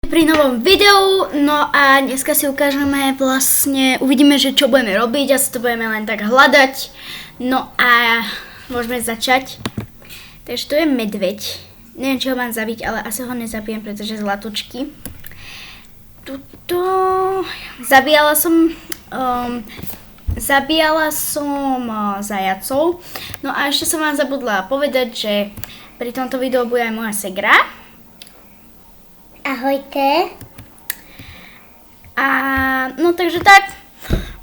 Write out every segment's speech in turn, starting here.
Pri novom videu, no a dneska si ukážeme uvidíme, že čo budeme robiť, asi to budeme len tak hľadať. No a môžeme začať. Takže to je medveď. Neviem, či ho mám zabiť, ale asi ho nezabijem, pretože zlatučky. Tuto zabíjala som zajacov. No a ešte som vám zabudla povedať, že pri tomto videu bude aj moja segra. Ahojte. A no takže tak,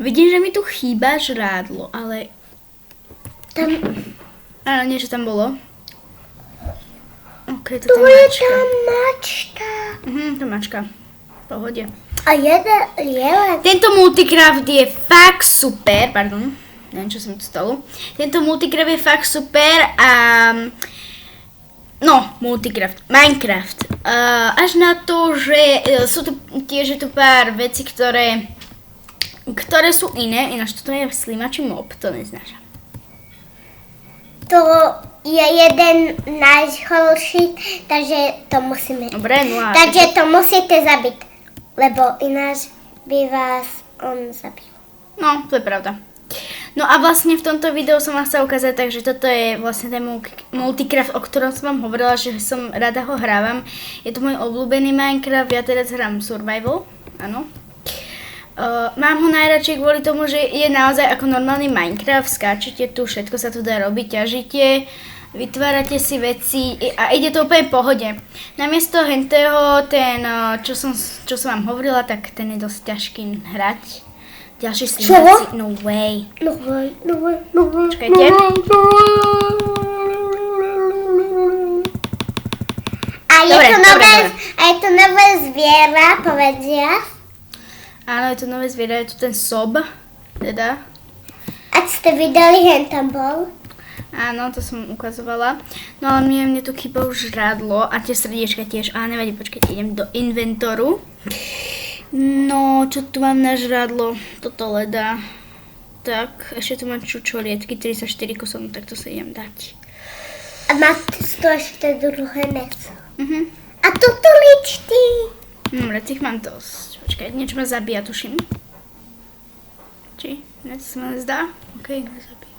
vidím, že mi tu chýba žrádlo, ale Tam... Áno, niečo tam bolo. Ok, Tu je tam mačka. To mačka. V pohode. A jeden lielek. Tento Multicraft je fakt super, pardon, neviem, čo sa mi tu stalo. Tento Multicraft je fakt super a Minecraft. Až na to, že sú tu tiež tu pár vecí, ktoré sú iné, ináč toto je slimačí mob, to neznášam. To je jeden najhorší, takže to musíme. Dobre, no a Takže to musíte zabiť, lebo ináč by vás on zabil. no, to je pravda. No a vlastne v tomto videu som vám chcela ukázať, takže toto je vlastne ten Multicraft, o ktorom som vám hovorila, že som rada ho hrávam. Je to môj obľúbený Minecraft, ja teraz hrám Survival, áno. Mám ho najradšej kvôli tomu, že je naozaj ako normálny Minecraft, skáčete tu, všetko sa tu dá robiť, ťažíte, vytvárate si veci a ide to úplne v pohode. Namiesto hentého, čo som vám hovorila, tak ten je dosť ťažký hrať. Ďalší slimací, no way. No way. Čakajte. A je to nové zviera, povedia. Áno, je to nové zviera, je tu ten sob, teda. A ste videli, hen tam bol? Áno, to som ukazovala. No ale mne tu chýba už žrádlo a tie srdiečka tiež. Ale nevadí, počkajte, idem do inventoru. No, čo tu mám na žrádlo? Toto leda. Tak, ešte tu mám čučorietky, 34 kusov, tak to sa idem dať. A má to ešte druhé meso. A A toto ličty. Dobre, tých mám dosť. Počkaj, niečo ma zabíja, tuším. Či? Ne, to sa ma nezdá? OK, nezabíja.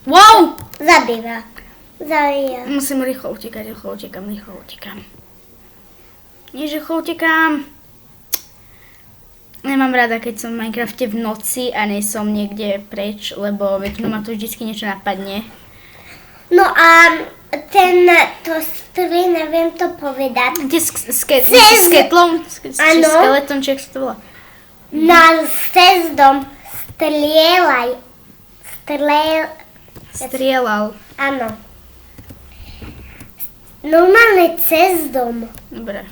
Wow! Zabíja. Musím rýchlo utekať, rýchlo utekám. Nie, že rýchlo utekám. Nemám rada, keď som v Minecrafte v noci a nie som niekde preč, lebo väčšinou ma tu vždycky niečo napadne. No a to stroj, neviem to povedať. Tie skeletom, či jak sa to volá? Na cez dom Strieľal. Áno. Normálne cez dom. Dobre.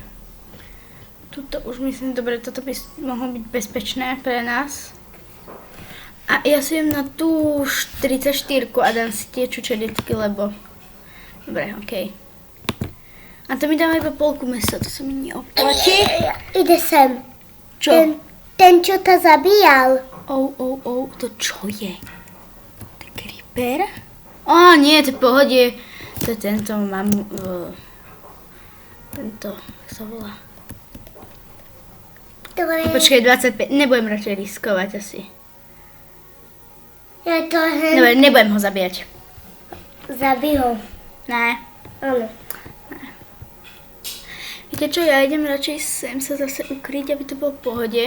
Tuto už myslím, dobre, toto by mohlo byť bezpečné pre nás. A ja si idem na tú 34 a dám si tie čučorietky, lebo... Dobre, okej. A to mi dáva iba polku mesa, to sa mi neoplatí. Ide sem. Čo? Ten, čo to zabíjal. To čo je? To je creeper? Á, nie, to je v pohode. To je tento, mám... Tento, jak sa volá? Počkaj, 25, nebudem radšej riskovať asi. Ja to hen... Dobre, nebudem ho zabíjať. Zabij ho. Ne. Áno. Viete čo, ja idem radšej sem sa zase ukryť, aby to bolo v pohode.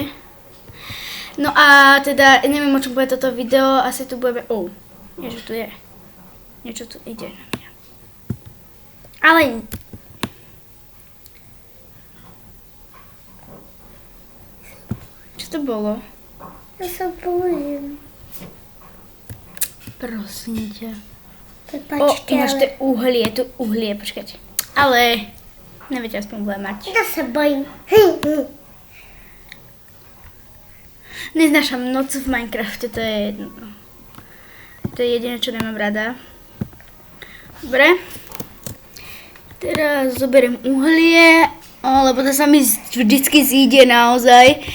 No a teda, neviem, o čom bude toto video, asi tu budeme... niečo tu je. Niečo tu ide na mňa. Ale... Čo to bolo? Ja sa bojím. Prosím ťa. Prepačte, ináč to je uhlie, počkajte. Ale... Neviete, aspoň budem mať. Ja sa bojím. Neznášam noc v Minecrafte, to je jedno. To je jediné, čo nemám rada. Dobre. Teraz zoberiem uhlie, lebo to sa mi vždycky zíde naozaj.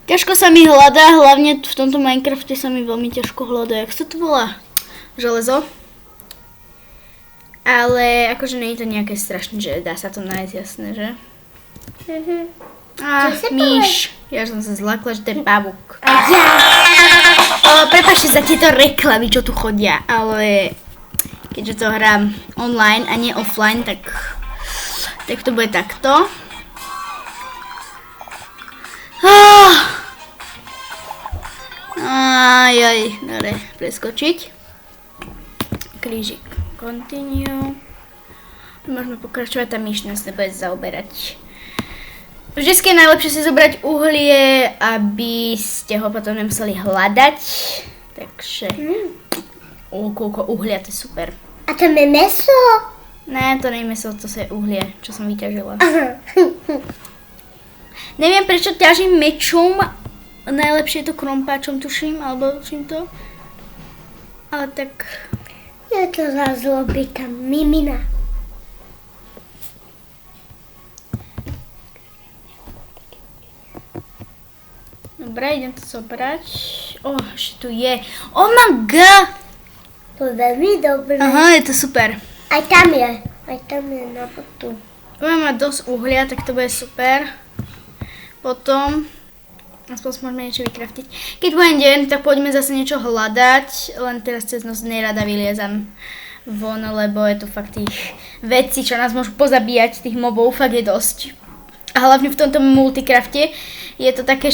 Ťažko sa mi hľadá, hlavne v tomto Minecrafte sa mi veľmi ťažko hľadá. Jak sa to volá? Železo. Ale akože nie je to nejaké strašné, že dá sa to nájsť, jasné, že? myš. Ja som sa zlakla, že to je pavúk. A ja. Prepáčte za tieto reklamy, čo tu chodia, ale keďže to hrám online a nie offline, tak to bude takto. Dobre, preskočiť. Krížik, continue. Môžeme pokračovať, tá myš nás nebude zaoberať. Vždycky je najlepšie si zobrať uhlie, aby ste ho potom nemuseli hľadať. Takže... koľko uhlia, to je super. A to je meso? Ne, to nie je meso, to je uhlie, čo som vyťažila. Neviem, prečo ťažím mečom. Najlepšie je to krompáčom, tuším, alebo čím to. Ale tak... Je to za zlobita mimina. Dobre, idem to zobrať. Ešte tu je. Oh my god! To je veľmi dobré. Aha, je to super. Aj tam je na botu. Budeme mať dosť uhlia, tak to bude super. Potom, aspoň môžeme niečo vykraftiť. Keď bude deň, tak poďme zase niečo hľadať. Len teraz cez noc nerada vyliezam von, lebo je tu fakt tých vecí, čo nás môžu pozabíjať, tých mobov, fakt je dosť. A hlavne v tomto multicrafte je to také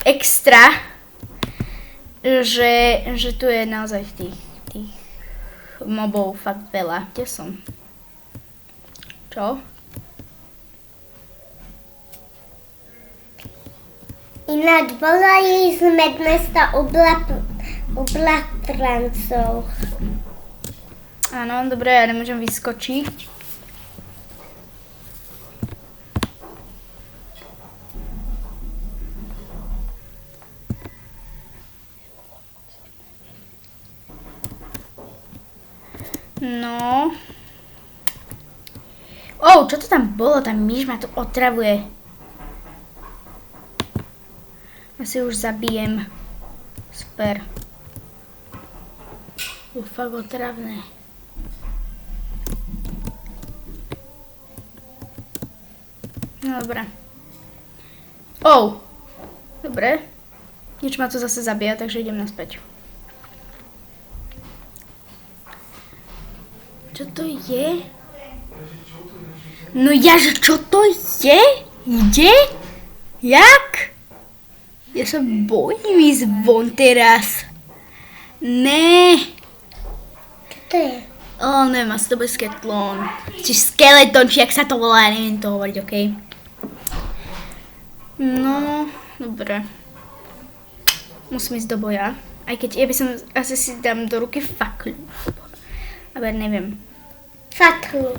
extra, že tu je naozaj tých mobov fakt veľa. Kde som? Čo? Ináč volali sme dnes to u bratrancov. Áno, dobre, ja nemôžem vyskočiť. No. Čo to tam bolo? Tá myš ma tu otravuje. Asi už zabijem. Super. Fakt otravné. No dobré. Dobre. Nič ma tu zase zabíja, takže idem naspäť. Čo to je? No že čo to je? Ide? Jak? Ja sa bojím ísť von teraz. Ne. Čo to je? Neviem, asi to bude skeleton. Či skeleton, či jak sa to volá, ja neviem to hovoriť, okej? No, dobre. Musím ísť do boja. Aj keď ja by som asi si dám do ruky faklu. Ale neviem. Faklu.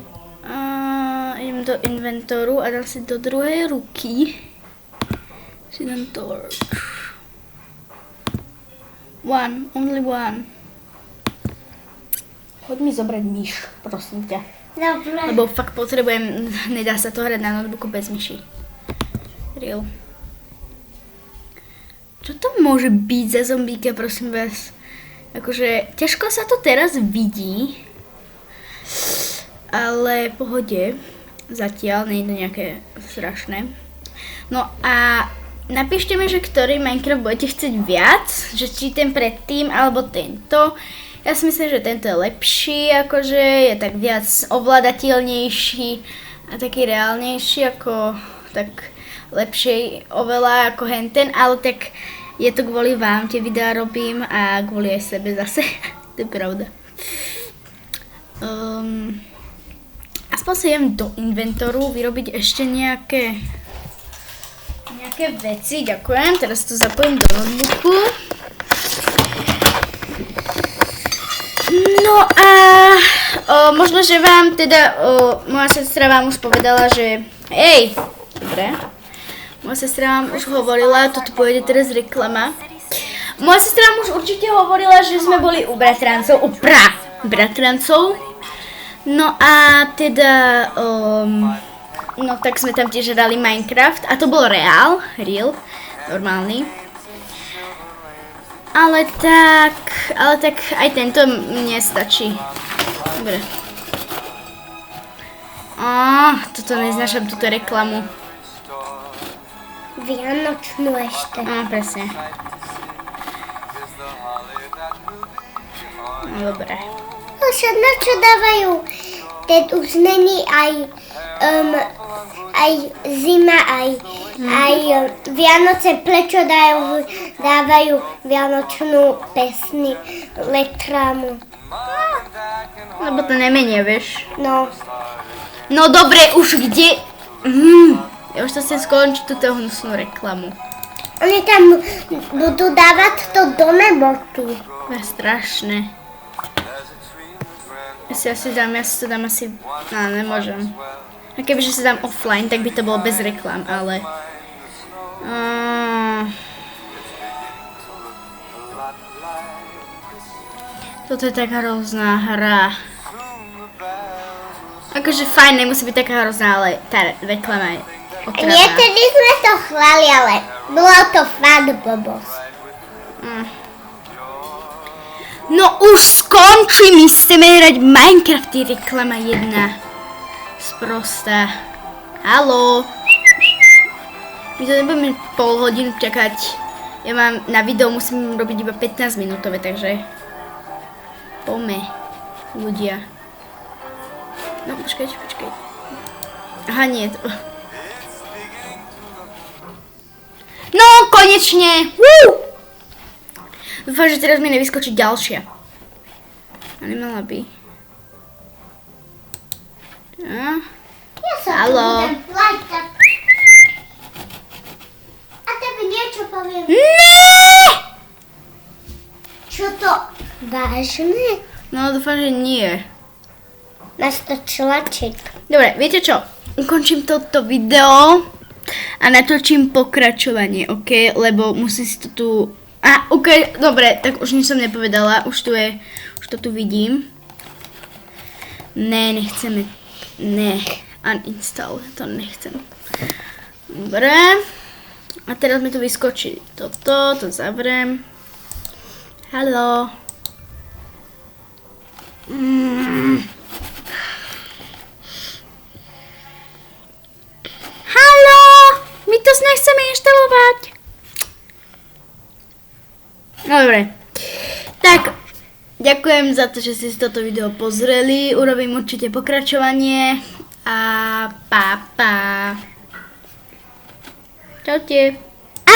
Idem do inventoru a dám si do druhej ruky. Si dám torch. Only one. Choď mi zobrať myš, prosím ťa. Dobre. Lebo fakt potrebujem, nedá sa to hrať na notebooku bez myši. Real. Čo to môže byť za zombíka, prosím vás? Akože, ťažko sa to teraz vidí. Ale pohode. Zatiaľ, nie je to nejaké strašné. No a napíšte mi, že ktorý Minecraft budete chcieť viac. Že či ten predtým, alebo tento. Ja si myslím, že tento je lepší, akože je tak viac ovládateľnejší a taký reálnejší, ako tak lepšie oveľa ako henten, ale tak je to kvôli vám, tie videá robím a kvôli aj sebe zase, to je pravda. Aspoň sa idem do inventoru vyrobiť ešte nejaké veci, ďakujem, teraz to zapojím do notebooku. No a možno, že vám teda, moja sestra vám už povedala, že dobre, moja sestra vám už hovorila, toto pôjde teraz reklama. Moja sestra vám už určite hovorila, že sme boli u bratrancov, bratrancov. No a teda, no tak sme tam tiež hrali Minecraft a to bol real, normálny. Ale tak aj tento mne stačí. Dobre. Toto neznášam, túto reklamu. Vianočnú ešte. Presne. No dobre. Však na čo dávajú? Teď už není aj zima, aj Vianoce. Prečo dávajú Vianočnú pesni, reklamu? Lebo to nemenia, vieš. No, No dobre, už kde? Ja už to chcem skončiť túto hnusnú reklamu. oni tam budú dávať to do neboty. To je strašné. Ja si to dám asi... No, nemôžem. A kebyže si dám offline, tak by to bolo bez reklam, ale... Toto je taká hrozná hra. Akože fajn, nemusí byť taká hrozná, ale tá reklama je otravná. Niekedy sme to chlali, ale bolo to fakt blbosť. No už skončí, my chceme hrať Minecraft, je reklama jedna. Sprostá. Haló. My to nebudeme pol hodinu čakať. Ja mám na video, musím robiť iba 15 minútové, takže... Poďme, ľudia. No, počkaj. Aha, nie. No, konečne! Dúfam, že teraz mi nevyskočí ďalšia. A nemala by. Ja sa Haló. budem plakať. A tebe niečo poviem. Nie! Čo to? Vážne? No, dúfam, že nie. Máš to člačiť. Dobre, viete čo? Ukončím toto video a natočím pokračovanie, ok? Lebo musím si to tu... ok, dobre, tak už nič som nepovedala, už to tu vidím. Ne, nechceme, ne, uninstall, to nechcem. Dobre, a teraz mi tu vyskočí toto, to zavriem. Haló. Haló, my to nechceme inštalovať. No dobre, tak ďakujem za to, že ste si toto video pozreli, urobím určite pokračovanie a pa. Čaute.